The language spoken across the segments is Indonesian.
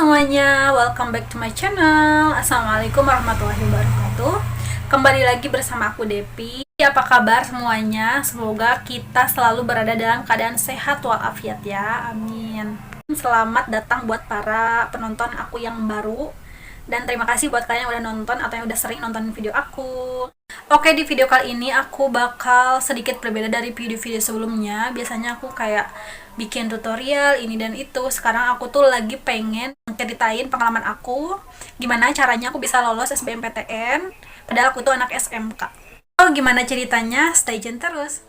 semuanya, welcome back to my channel. Assalamualaikum warahmatullahi wabarakatuh. Kembali lagi bersama aku Depi. Apa kabar semuanya? Semoga kita selalu berada dalam keadaan sehat walafiat ya, amin. Selamat datang buat para penonton aku yang baru. Dan terima kasih buat kalian yang udah nonton atau yang udah sering nonton video aku. Oke, di video kali ini aku bakal sedikit berbeda dari video-video sebelumnya. Biasanya aku kayak bikin tutorial ini dan itu. Sekarang aku tuh lagi pengen ceritain pengalaman aku, gimana caranya aku bisa lolos SBMPTN padahal aku tuh anak SMK. Oh, gimana ceritanya? Stay tune terus.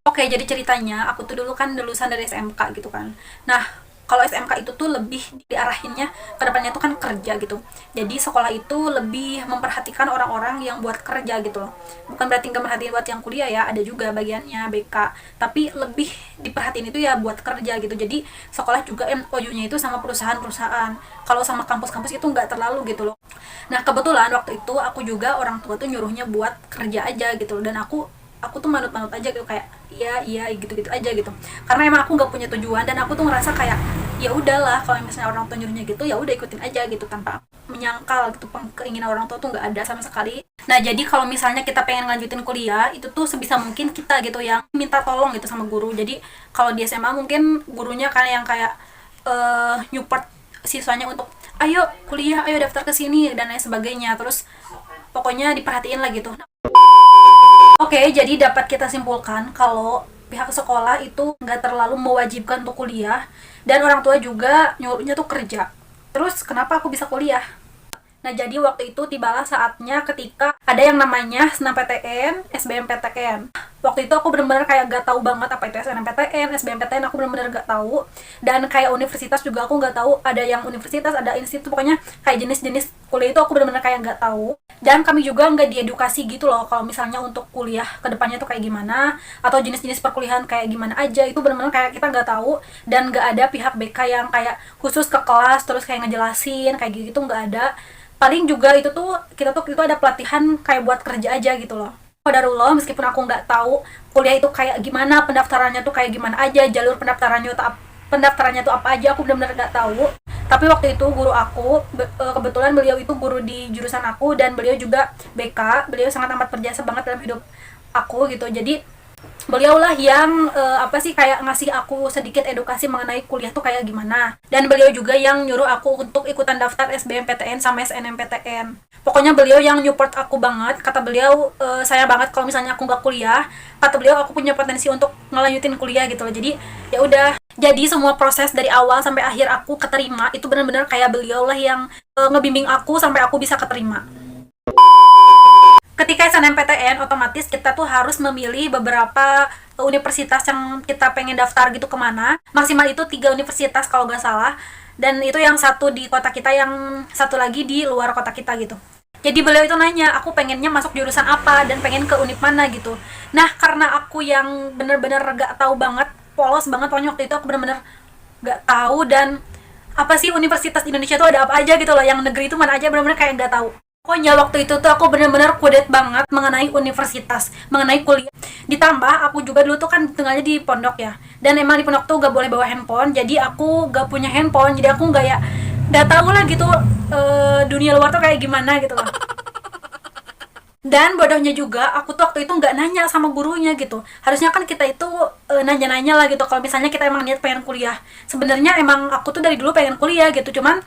Oke, jadi ceritanya aku tuh dulu kan lulusan dari SMK gitu kan. Nah, kalau SMK itu tuh lebih diarahinnya ke depannya tuh kan kerja gitu. Jadi sekolah itu lebih memperhatikan orang-orang yang buat kerja gitu loh. Bukan berarti nggak merhatiin buat yang kuliah ya, ada juga bagiannya BK. Tapi lebih diperhatiin itu ya buat kerja gitu. Jadi sekolah juga MOU-nya itu sama perusahaan-perusahaan. Kalau sama kampus-kampus itu nggak terlalu gitu loh. Nah, kebetulan waktu itu aku juga orang tua tuh nyuruhnya buat kerja aja gitu loh. Dan aku tuh manut-manut aja gitu, kayak iya gitu-gitu aja gitu, karena emang aku nggak punya tujuan dan aku tuh ngerasa kayak ya udahlah, kalau misalnya orang tua nyuruhnya gitu ya udah ikutin aja gitu, tanpa menyangkal gitu. Keinginan orang tua tuh nggak ada sama sekali. Nah, jadi kalau misalnya kita pengen lanjutin kuliah itu tuh sebisa mungkin kita gitu yang minta tolong gitu sama guru. Jadi kalau di SMA mungkin gurunya kan yang kayak nyupport siswanya untuk ayo kuliah, ayo daftar ke sini dan lain sebagainya, terus pokoknya diperhatiin lah gitu. Oke, jadi dapat kita simpulkan kalau pihak sekolah itu nggak terlalu mewajibkan untuk kuliah, dan orang tua juga nyuruhnya tuh kerja. Terus kenapa aku bisa kuliah? Nah, jadi waktu itu tibalah saatnya ketika ada yang namanya SNMPTN, SBMPTN. Waktu itu aku benar-benar kayak gak tahu banget apa itu SNMPTN, SBMPTN, aku benar-benar gak tahu. Dan kayak universitas juga aku gak tahu, ada yang universitas, ada institut, pokoknya kayak jenis-jenis kuliah itu aku benar-benar kayak gak tahu. Dan kami juga nggak diedukasi gitu loh, kalau misalnya untuk kuliah kedepannya tuh kayak gimana, atau jenis-jenis perkuliahan kayak gimana aja, itu benar-benar kayak kita nggak tahu. Dan nggak ada pihak BK yang kayak khusus ke kelas terus kayak ngejelasin kayak gitu, nggak ada. Paling juga itu tuh kita tuh itu ada pelatihan kayak buat kerja aja gitu loh. Qadarullah, meskipun aku nggak tahu kuliah itu kayak gimana, pendaftarannya tuh kayak gimana aja, jalur pendaftarannya tuh apa aja, aku benar-benar nggak tahu. Tapi waktu itu guru aku, kebetulan beliau itu guru di jurusan aku, dan beliau juga BK, beliau sangat amat berjasa banget dalam hidup aku gitu. Jadi beliaulah yang kayak ngasih aku sedikit edukasi mengenai kuliah tuh kayak gimana. Dan beliau juga yang nyuruh aku untuk ikutan daftar SBMPTN sama SNMPTN. Pokoknya beliau yang support aku banget. Kata beliau, saya banget kalau misalnya aku nggak kuliah. Kata beliau aku punya potensi untuk ngelanjutin kuliah gitu loh. Jadi ya udah. Jadi semua proses dari awal sampai akhir aku keterima itu benar-benar kayak beliau lah yang ngebimbing aku sampai aku bisa keterima. Ketika SNMPTN, otomatis kita tuh harus memilih beberapa universitas yang kita pengen daftar gitu kemana. Maksimal itu 3 universitas kalau nggak salah. Dan itu yang satu di kota kita, yang satu lagi di luar kota kita gitu. Jadi beliau itu nanya, aku pengennya masuk jurusan apa dan pengen ke univ mana gitu. Nah, karena aku yang bener-bener gak tahu banget, polos banget, pokoknya waktu itu aku bener-bener gak tahu, dan apa sih universitas di Indonesia tuh ada apa aja gitu loh, yang negeri itu mana aja bener-bener kayak gak tahu. Pokoknya waktu itu tuh aku bener-bener kudet banget mengenai universitas, mengenai kuliah. Ditambah aku juga dulu tuh kan tinggalnya di pondok ya, dan emang di pondok tuh gak boleh bawa handphone, jadi aku gak punya handphone, jadi aku gak tahu lah gitu dunia luar tuh kayak gimana gitu loh. Dan bodohnya juga, aku tuh waktu itu nggak nanya sama gurunya gitu. Harusnya kan kita itu nanya-nanya lah gitu kalau misalnya kita emang niat pengen kuliah. Sebenarnya emang aku tuh dari dulu pengen kuliah gitu, cuman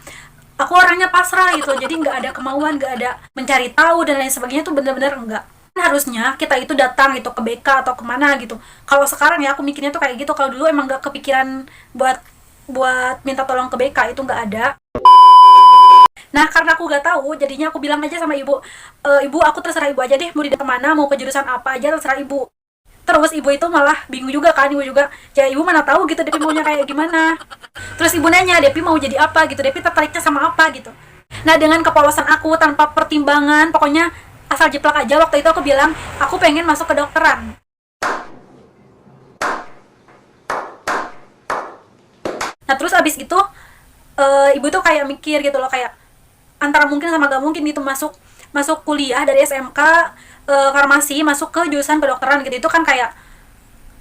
aku orangnya pasrah gitu, jadi nggak ada kemauan, nggak ada mencari tahu dan lain sebagainya, tuh bener-bener enggak. Harusnya kita itu datang gitu ke BK atau kemana gitu. Kalau sekarang ya aku mikirnya tuh kayak gitu, kalau dulu emang nggak kepikiran buat minta tolong ke BK, itu nggak ada. Nah, karena aku gak tahu, jadinya aku bilang aja sama ibu, ibu aku terserah ibu aja deh, mau di mana, mau ke jurusan apa aja terserah ibu. Terus ibu itu malah bingung juga kan, ibu juga, ya ibu mana tahu gitu Depi maunya kayak gimana. Terus ibu nanya, Depi mau jadi apa gitu, Depi tertariknya sama apa gitu. Nah, dengan kepolosan aku tanpa pertimbangan, pokoknya asal jeplak aja, waktu itu aku bilang, aku pengen masuk ke kedokteran. Nah, terus abis itu ibu tuh kayak mikir gitu loh, kayak antara mungkin sama gak mungkin gitu masuk masuk kuliah dari SMK farmasi masuk ke jurusan kedokteran gitu, itu kan kayak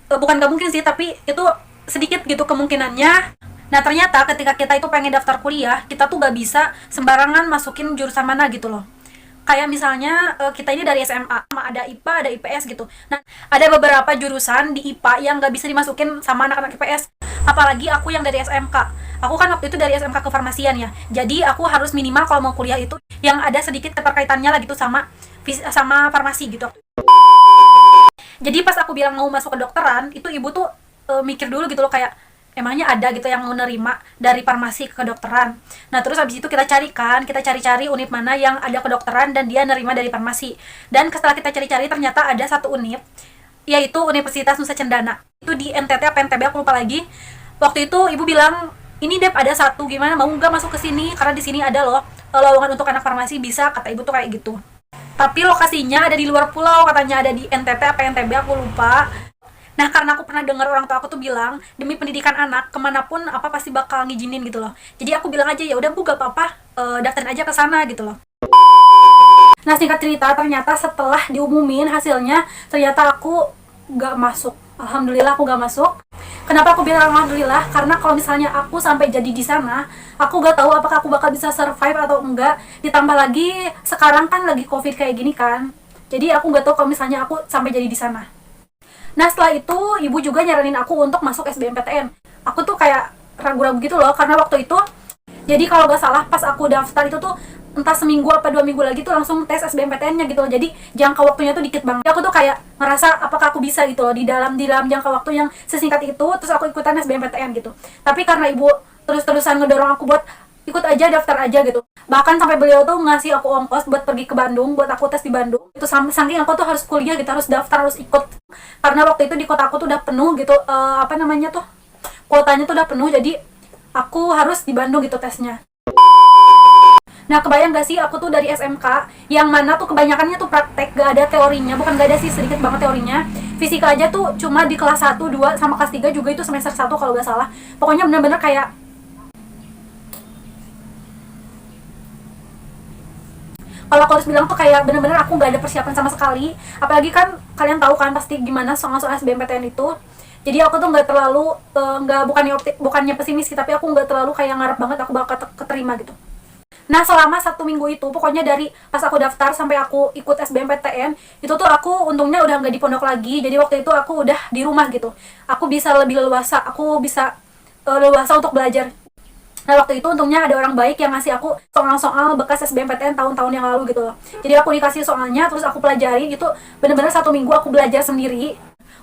bukan gak mungkin sih, tapi itu sedikit gitu kemungkinannya. Nah ternyata ketika kita itu pengen daftar kuliah, kita tuh gak bisa sembarangan masukin jurusan mana gitu loh. Kayak misalnya kita ini dari SMA, ada IPA, ada IPS gitu. Nah ada beberapa jurusan di IPA yang gak bisa dimasukin sama anak-anak IPS. Apalagi aku yang dari SMK. Aku kan waktu itu dari SMK kefarmasian ya. Jadi aku harus minimal kalau mau kuliah itu yang ada sedikit keterkaitannya lah gitu sama farmasi gitu. Jadi pas aku bilang mau masuk ke dokteran, itu ibu tuh mikir dulu gitu loh, kayak emangnya ada gitu yang mau nerima dari farmasi ke kedokteran. Nah terus habis itu kita cari-cari univ mana yang ada kedokteran dan dia nerima dari farmasi. Dan setelah kita cari-cari ternyata ada satu univ, yaitu Universitas Nusa Cendana. Itu di NTT apa NTB aku lupa lagi. Waktu itu ibu bilang, ini Dep ada satu, gimana mau nggak masuk ke sini, karena di sini ada loh lowongan untuk anak farmasi, bisa, kata ibu tuh kayak gitu. Tapi lokasinya ada di luar pulau, katanya ada di NTT apa NTB aku lupa. Nah karena aku pernah dengar orang tua aku tuh bilang, demi pendidikan anak kemanapun apa pasti bakal ngizinin gitu loh. Jadi aku bilang aja, ya udah Bu gak apa-apa, daftarin aja ke sana gitu loh. Nah singkat cerita, ternyata setelah diumumin hasilnya, ternyata aku gak masuk. Alhamdulillah aku gak masuk. Kenapa aku bilang alhamdulillah? Karena kalau misalnya aku sampai jadi di sana, aku gak tahu apakah aku bakal bisa survive atau enggak. Ditambah lagi sekarang kan lagi COVID kayak gini kan. Jadi aku gak tahu kalau misalnya aku sampai jadi di sana. Nah setelah itu ibu juga nyaranin aku untuk masuk SBMPTN. Aku tuh kayak ragu-ragu gitu loh, karena waktu itu, jadi kalau gak salah pas aku daftar itu tuh entah seminggu apa 2 minggu lagi tuh langsung tes SBMPTN-nya gitu loh. Jadi jangka waktunya tuh dikit banget. Aku tuh kayak ngerasa apakah aku bisa gitu loh di dalam jangka waktu yang sesingkat itu, terus aku ikutan SBMPTN gitu. Tapi karena ibu terus-terusan ngedorong aku buat ikut aja, daftar aja gitu. Bahkan sampai beliau tuh ngasih aku ongkos buat pergi ke Bandung, buat aku tes di Bandung. Itu saking aku tuh harus kuliah gitu, harus daftar, harus ikut. Karena waktu itu di kota aku tuh udah penuh gitu, kuotanya tuh udah penuh, jadi aku harus di Bandung gitu tesnya. Nah kebayang gak sih, aku tuh dari SMK yang mana tuh kebanyakannya tuh praktek, gak ada teorinya. Bukan gak ada sih, sedikit banget teorinya. Fisika aja tuh cuma di kelas 1, 2, sama kelas 3 juga itu semester 1 kalau gak salah. Pokoknya bener-bener kayak, kalau aku harus bilang tuh kayak bener-bener aku gak ada persiapan sama sekali. Apalagi kan kalian tahu kan pasti gimana soal-soal SBMPTN itu. Jadi aku tuh gak terlalu, bukannya pesimis sih, tapi aku gak terlalu kayak ngarep banget aku bakal keterima gitu. Nah selama 1 minggu itu, pokoknya dari pas aku daftar sampai aku ikut SBMPTN, itu tuh aku untungnya udah nggak di pondok lagi. Jadi waktu itu aku udah di rumah gitu. Aku bisa lebih leluasa, aku bisa leluasa untuk belajar. Nah waktu itu untungnya ada orang baik yang ngasih aku soal-soal bekas SBMPTN tahun-tahun yang lalu gitu loh. Jadi aku dikasih soalnya, terus aku pelajari gitu. Bener-bener 1 minggu aku belajar sendiri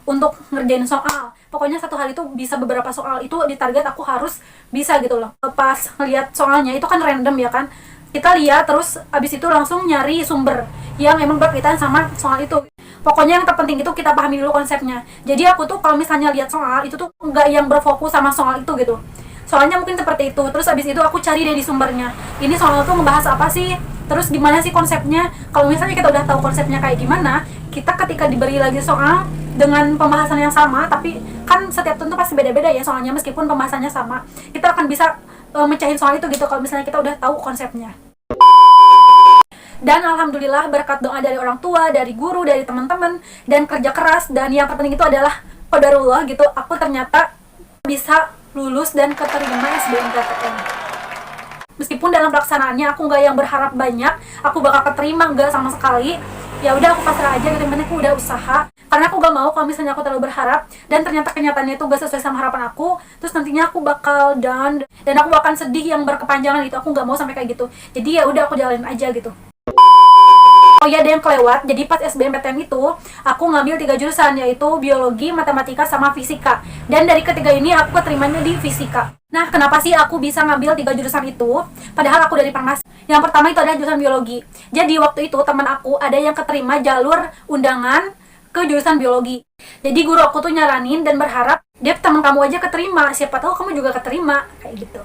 untuk ngerjain soal. Pokoknya satu hari itu bisa beberapa soal, itu di target aku harus bisa gitu loh. Pas ngeliat soalnya itu kan random ya kan, kita lihat terus abis itu langsung nyari sumber yang emang berkaitan sama soal itu. Pokoknya yang terpenting itu kita pahami dulu konsepnya. Jadi aku tuh kalau misalnya lihat soal itu tuh nggak yang berfokus sama soal itu gitu. Soalnya mungkin seperti itu, terus abis itu aku cari deh di sumbernya. Ini soal tuh ngebahas apa sih? Terus gimana sih konsepnya? Kalau misalnya kita udah tahu konsepnya kayak gimana, kita ketika diberi lagi soal dengan pembahasan yang sama, tapi kan setiap tentu pasti beda-beda ya soalnya, meskipun pembahasannya sama, kita akan bisa mecahin soal itu gitu kalau misalnya kita udah tahu konsepnya. Dan alhamdulillah berkat doa dari orang tua, dari guru, dari teman-teman, dan kerja keras, dan yang terpenting itu adalah qadarullah gitu, aku ternyata bisa lulus dan keterima SBMPTN. Meskipun dalam pelaksanaannya aku nggak yang berharap banyak, aku bakal keterima, nggak sama sekali. Ya udah aku pasrah aja gitu, yang penting aku udah usaha. Karena aku gak mau kalau misalnya aku terlalu berharap dan ternyata kenyataannya itu gak sesuai sama harapan aku, terus nantinya aku bakal down dan aku akan sedih yang berkepanjangan gitu. Aku gak mau sampai kayak gitu. Jadi ya udah aku jalanin aja gitu. Oh iya, ada yang kelewat. Jadi pas SBMPTN itu aku ngambil 3 jurusan, yaitu biologi, matematika, sama fisika. Dan dari ketiga ini aku keterimanya di fisika. Nah, kenapa sih aku bisa ngambil 3 jurusan itu? Padahal aku dari farmasi. Yang pertama itu adalah jurusan biologi. Jadi waktu itu teman aku ada yang keterima jalur undangan ke jurusan biologi. Jadi guru aku tuh nyaranin dan berharap, Dep, teman kamu aja keterima, siapa tahu kamu juga keterima, kayak gitu.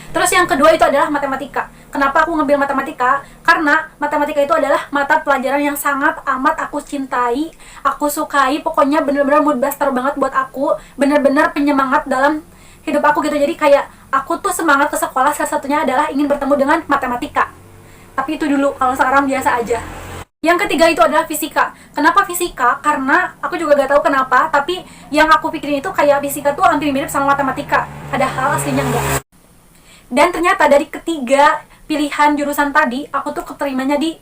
Terus yang kedua itu adalah matematika. Kenapa aku ngambil matematika? Karena matematika itu adalah mata pelajaran yang sangat amat aku cintai, aku sukai, pokoknya bener-bener mood booster banget buat aku, bener-bener penyemangat dalam hidup aku gitu. Jadi kayak aku tuh semangat ke sekolah salah satunya adalah ingin bertemu dengan matematika. Tapi itu dulu, kalau sekarang biasa aja. Yang ketiga itu adalah fisika. Kenapa fisika? Karena aku juga gak tahu kenapa, tapi yang aku pikirin itu kayak fisika tuh hampir mirip sama matematika, padahal aslinya enggak. Dan ternyata dari ketiga pilihan jurusan tadi, aku tuh keterimanya di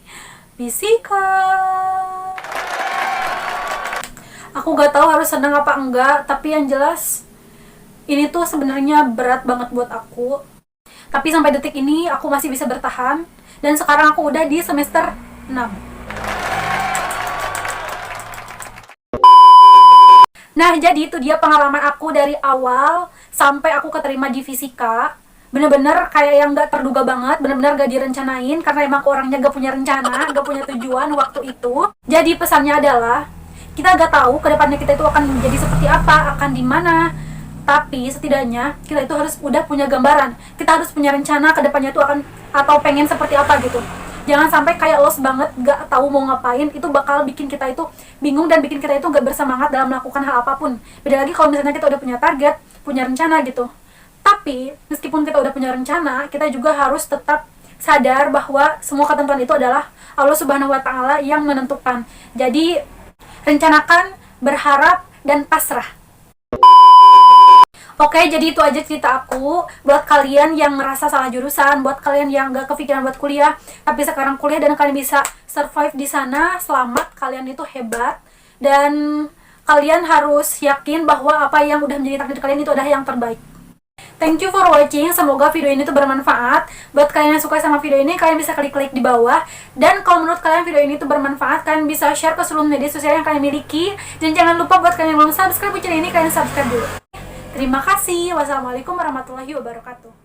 fisika. Aku gak tahu harus senang apa enggak, tapi yang jelas ini tuh sebenarnya berat banget buat aku. Tapi sampai detik ini aku masih bisa bertahan, dan sekarang aku udah di semester 6. Nah, jadi itu dia pengalaman aku dari awal sampai aku keterima di fisika. Bener-bener kayak yang gak terduga banget, bener-bener gak direncanain, karena emang aku orangnya gak punya rencana, gak punya tujuan waktu itu. Jadi pesannya adalah, kita gak tahu kedepannya kita itu akan menjadi seperti apa, akan di mana. Tapi setidaknya kita itu harus udah punya gambaran. Kita harus punya rencana kedepannya itu akan atau pengen seperti apa gitu. Jangan sampai kayak lost banget, gak tahu mau ngapain, itu bakal bikin kita itu bingung dan bikin kita itu gak bersemangat dalam melakukan hal apapun. Beda lagi kalau misalnya kita udah punya target, punya rencana gitu. Tapi, meskipun kita udah punya rencana, kita juga harus tetap sadar bahwa semua ketentuan itu adalah Allah Subhanahu wa Ta'ala yang menentukan. Jadi, rencanakan, berharap, dan pasrah. Oke, jadi itu aja cerita aku. Buat kalian yang merasa salah jurusan, buat kalian yang gak kepikiran buat kuliah, tapi sekarang kuliah dan kalian bisa survive di sana, selamat, kalian itu hebat. Dan kalian harus yakin bahwa apa yang udah menjadi takdir kalian itu adalah yang terbaik. Thank you for watching, semoga video ini tuh bermanfaat. Buat kalian yang suka sama video ini, kalian bisa klik-klik di bawah. Dan kalau menurut kalian video ini tuh bermanfaat, kalian bisa share ke seluruh media sosial yang kalian miliki. Dan jangan lupa buat kalian yang belum subscribe channel ini, kalian subscribe dulu. Terima kasih. Wassalamualaikum warahmatullahi wabarakatuh.